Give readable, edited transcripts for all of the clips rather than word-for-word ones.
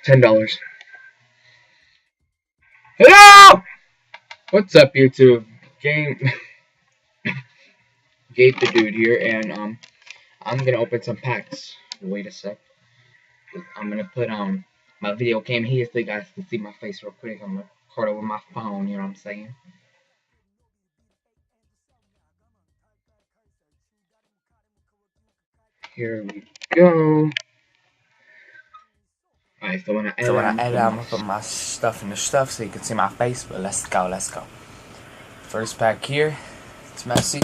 $10. Hello! What's up, YouTube? Gabe the Dude here, and I'm gonna open some packs. Wait a sec. I'm gonna put my video cam here so you guys can see my face real quick. I'm gonna record it with my phone. You know what I'm saying? Here we go. Alright, so when I edit, I'm gonna put my stuff in the stuff so you can see my face, but let's go. First pack here, it's messy.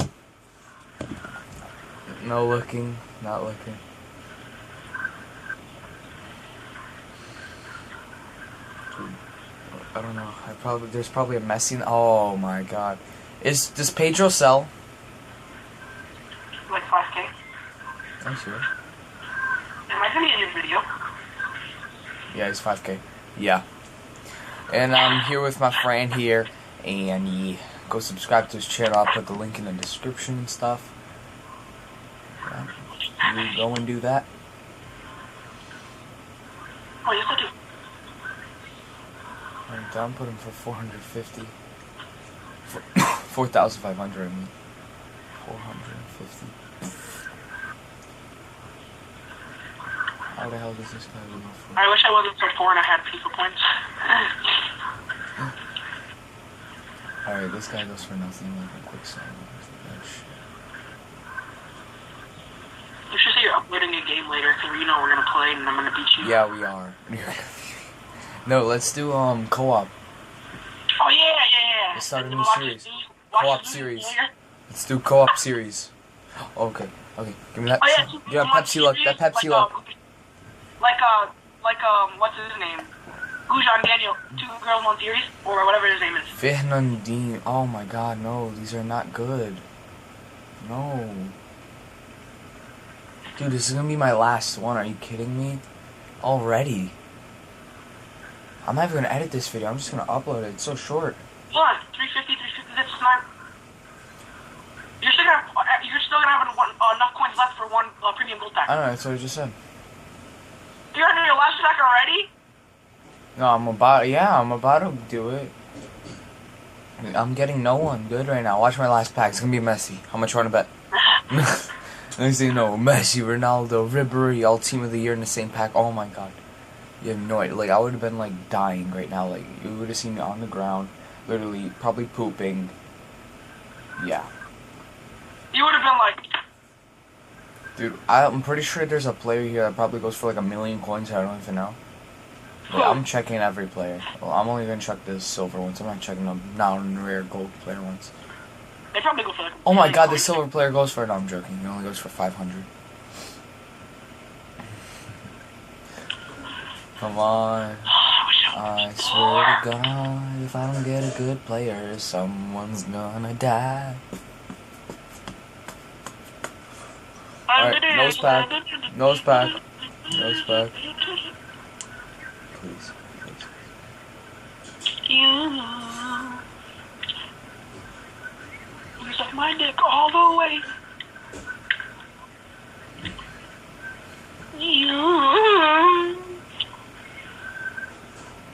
No looking, not looking. I don't know, there's probably a messy, oh my god. Does Pedro sell? Like 5K? I'm sure. Am I gonna be in your video? Yeah, he's 5K. Yeah. And I'm here with my friend here, and go subscribe to his channel. I'll put the link in the description and stuff. Yeah. You go and do that. Oh, yes I do. Alright, I'm putting for 450. 4,500, I mean. 450. How the hell does this guy go for? I wish I wasn't so poor and I had FIFA points. Alright, this guy goes for nothing, like a quick sell. Oh, shit. You should say you're uploading a game later, because you know we're gonna play and I'm gonna beat you. Yeah, we are. No, let's do co-op. Oh yeah. Let's start a new series. Co-op series. Let's do co-op series. Okay. Give me that. Oh yeah, Pepsi Luck. That Pepsi Luck. What's his name? Gujan Daniel, 2 girls, 1 series, or whatever his name is. Fernandinho. Oh my god, no, these are not good. No. Dude, this is gonna be my last one. Are you kidding me? Already. I'm not even gonna edit this video. I'm just gonna upload it. It's so short. Hold on, 350. That's not. You're still gonna have enough coins left for one premium gold pack. I don't know. That's what I just said. You're on your last pack already? No, I'm about to do it. I'm getting no one good right now. Watch my last pack. It's gonna be messy. How much you wanna bet? Let me say no. Messi, Ronaldo, Ribery, all team of the year in the same pack. Oh my god. You have no idea. Like, I would have been like dying right now. Like, you would have seen me on the ground, literally, probably pooping. Yeah. You would have been like. Dude, I'm pretty sure there's a player here that probably goes for like 1,000,000 coins. I don't even know. But I'm checking every player. Well, I'm only gonna check the silver ones. I'm not checking the non-rare gold player ones. They probably go for like. Oh my god, the silver player goes for. No, I'm joking. He only goes for 500. Come on. I swear to God, if I don't get a good player, someone's gonna die. Alright, nose pack. Please. You suck my dick all the way.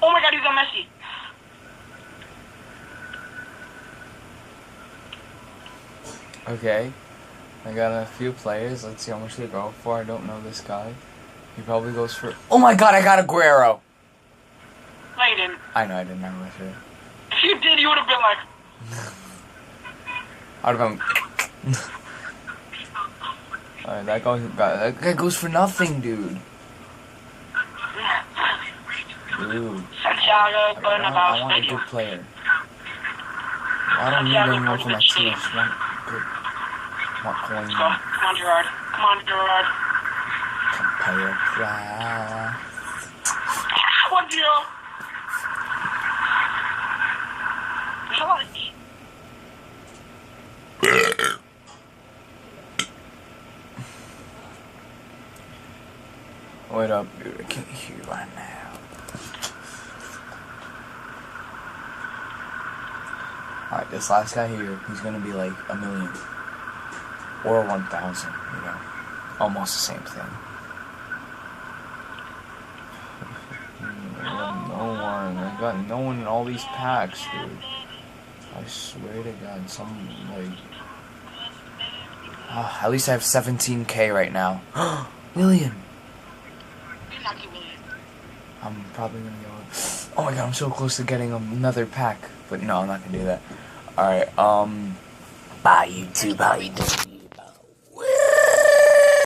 Oh my god, he's got Messi. Okay. I got a few players. Let's see how much they go for. I don't know this guy. He probably goes for. Oh my god, I got Aguero! No, you didn't. I know I didn't have it. If you did, you would have been like. I would have been. Alright, that guy goes for nothing, dude. Dude. Santiago, I want a good player. I don't need anyone from my team. I just want good. Want coins. Let's go. Come on, Gerard. Compare price. 1-0. There's a lot of E. Wait up, dude. I can't hear you right now. Alright, this last guy here, he's gonna be like 1,000,000. Or 1,000, you know. Almost the same thing. got no one in all these packs, dude. I swear to God, at least I have 17K right now. William! I'm probably gonna go... Oh my God, I'm so close to getting another pack. But no, I'm not gonna do that. Alright, bye YouTube, how you doing?